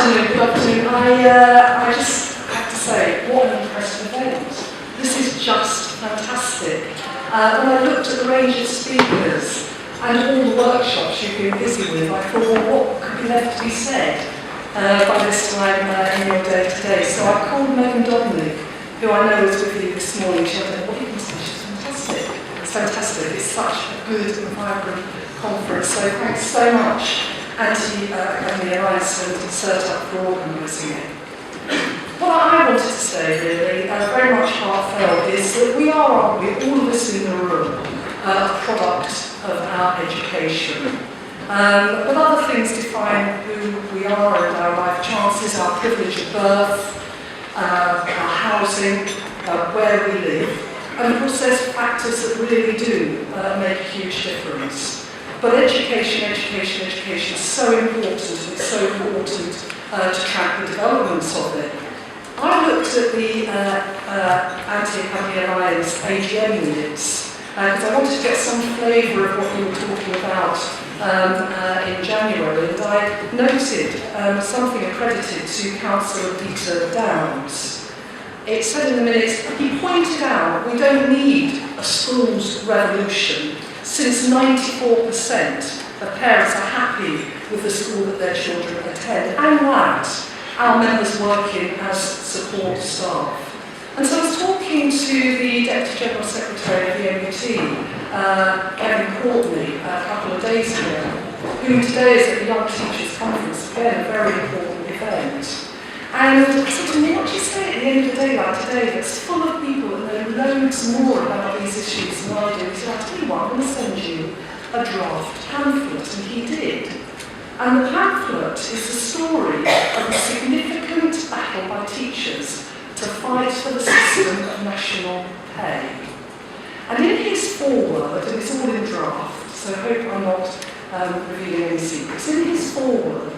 afternoon. I just have to say, what an impressive event. This is just fantastic. When I looked at the range of speakers and all the workshops you've been busy with, I thought, well, what could be left to be said by this time in your day today? So I called Megan Dominic, who I know was with you this morning. She had what do you think? She's fantastic. It's fantastic. It's such a good and vibrant conference. So thanks so much, Anti Academies and CERT for organising it. What I wanted to say really, very much heartfelt, is that we are, aren't we, all of us in the room, a product of our education. But other things define who we are and our life chances, our privilege of birth, our housing, where we live. And of course there's factors that really do make a huge difference. But education is so important, and it's so important to track the developments of it. I looked at the Anti Academies AGM minutes because I wanted to get some flavour of what we were talking about in January, and I noted something accredited to Councillor Peter Downs. It said in the minutes, he pointed out we don't need a schools revolution since 94% of parents are happy with the school that their children attend, and that our members working as support staff. And so I was talking to the Deputy General Secretary of the MUT, Gail Cartmail, a couple of days ago, who today is at the Young Teachers Conference, again, a very important event. And I said to him, what do you say at the end of the day like today that's full of people and know loads more about these issues than I do? He said, I'll tell you what, I'm going to send you a draft pamphlet, and he did. And the pamphlet is the story of a significant battle by teachers to fight for the system of national pay. And in his foreword, and it's all in draft, so I hope I'm not revealing any secrets, in his foreword,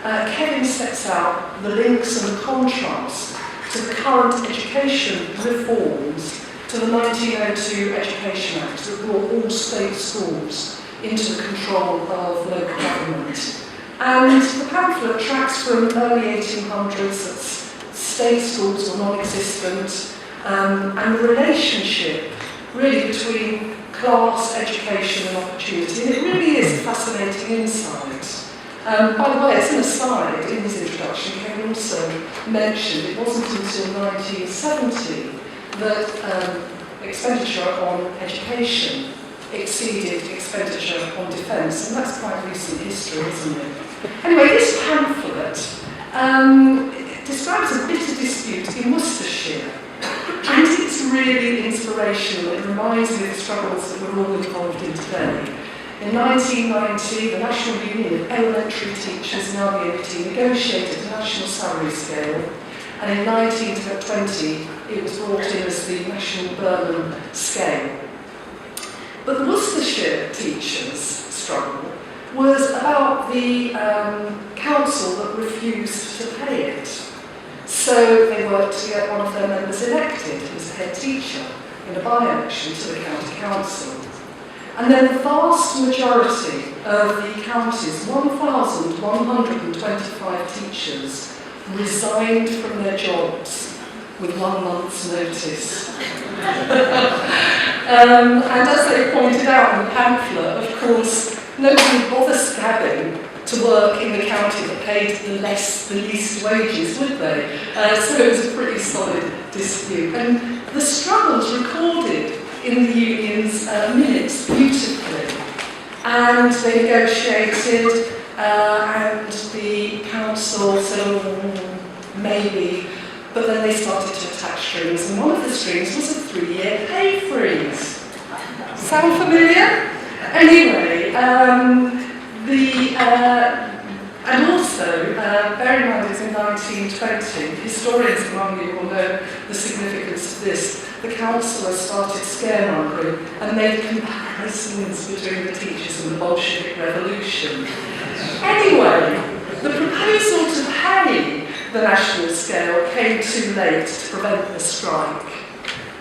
Kevin sets out the links and the contrasts to the current education reforms to the 1902 Education Act that brought all state schools into the control of local government. And the pamphlet tracks from early 1800s that state schools were non-existent, and the relationship really between class, education and opportunity. And it really is a fascinating insight. By the way, as an aside, in his introduction, Kevin also mentioned it wasn't until 1970 that expenditure on education exceeded expenditure on defence, and that's quite recent history, isn't it? Anyway, this pamphlet describes a bitter dispute in Worcestershire, and it's really inspirational. It reminds me of the struggles that we're all involved in today. In 1990, the National Union of Elementary Teachers, now the MUT, negotiated a national salary scale, and in 1920 it was brought in as the National Burnham Scale. But the Worcestershire teachers' struggle was about the council that refused to pay it. So they worked to get one of their members elected as a head teacher in a by-election to the county council. And then the vast majority of the county's 1,125 teachers resigned from their jobs with 1 month's notice. And as they pointed out in the pamphlet, of course, nobody bothers scabbing to work in the county that paid the least wages, would they? So it was a pretty solid dispute. And the struggles recorded in the union's minutes beautifully. And they negotiated, and the council said, oh, maybe, but then they started to attach strings, and one of the strings was a 3-year pay freeze. Sound familiar? Anyway, and also, bear in mind it was in 1920, historians among you will know the significance of this. The councillor started scaremongering and made comparisons between the teachers and the Bolshevik Revolution. Anyway, the proposal to pay the national scale came too late to prevent the strike.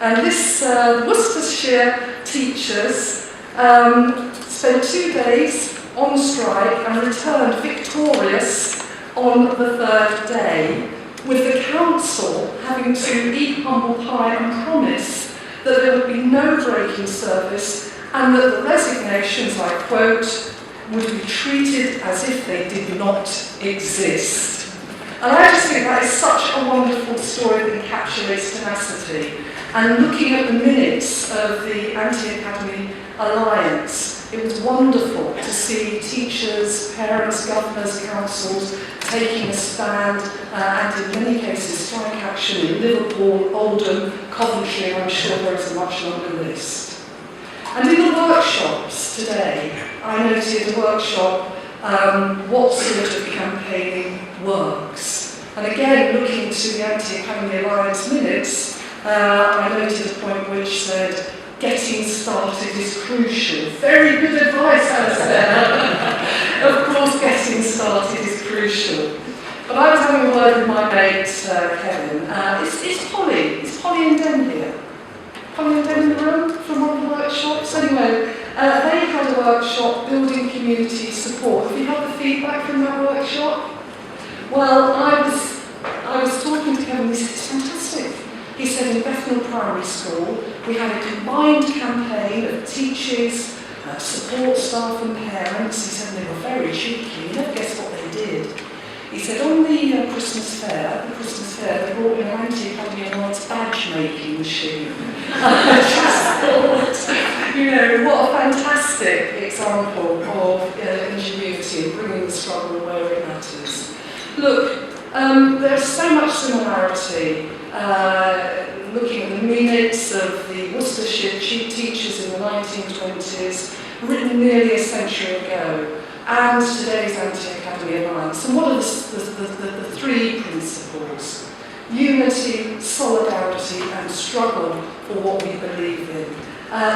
And this Worcestershire teachers spent 2 days on strike and returned victorious on the third day, with the council having to eat humble pie and promise that there would be no break in service and that the resignations, I quote, would be treated as if they did not exist. And I just think that is such a wonderful story that encapsulates tenacity. And looking at the minutes of the Anti Academy Alliance, it was wonderful to see teachers, parents, governors, councils taking a stand and in many cases strike action in Liverpool, Oldham, Coventry, and I'm sure there is a much longer list. And in the workshops today, I noted a workshop, what sort of campaigning works. And again, looking to the Anti Academy Alliance minutes, I noted a point which said, getting started is crucial. Very good advice, Alistair. Of course, getting started is crucial. But I was having a word with my mate, Kevin. Is Polly and Den here? Polly and Den in the room from one of the workshops? Anyway, they had a workshop, Building Community Support. Have you had the feedback from that workshop? Well, I was talking to Kevin, he said, it's fantastic. He said in Bethnal Primary School, we had a combined campaign of teachers, support staff and parents. He said they were very cheeky. You never guess what they did. He said on the Christmas fair, they brought in an Anti Academy Alliance badge making machine. I just thought, what a fantastic example of ingenuity and bringing the struggle where it matters. Look, there's so much similarity. Looking at the minutes of the Worcestershire teachers in the 1920s, written nearly a century ago, and today's Anti Academy Alliance. And what are the three principles? Unity, solidarity, and struggle for what we believe in.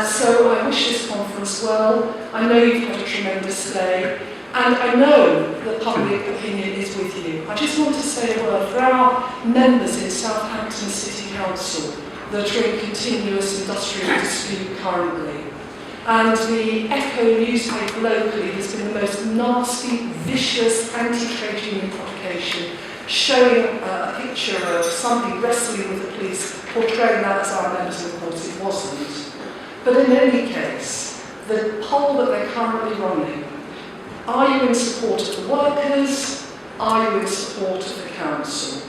So I wish this conference well. I know you've had a tremendous day. And I know that public opinion is with you. I just want to say a word for our members in Southampton City Council that are in continuous industrial dispute currently. And the Echo newspaper locally has been the most nasty, vicious anti-trade union publication, showing a picture of somebody wrestling with the police, portraying that as our members, and of course it wasn't. But in any case, the poll that they're currently running, are you in support of the workers? Are you in support of the council?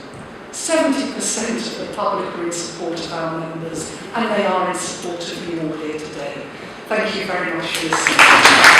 70% of the public are in support of our members, and they are in support of you all here today. Thank you very much for listening.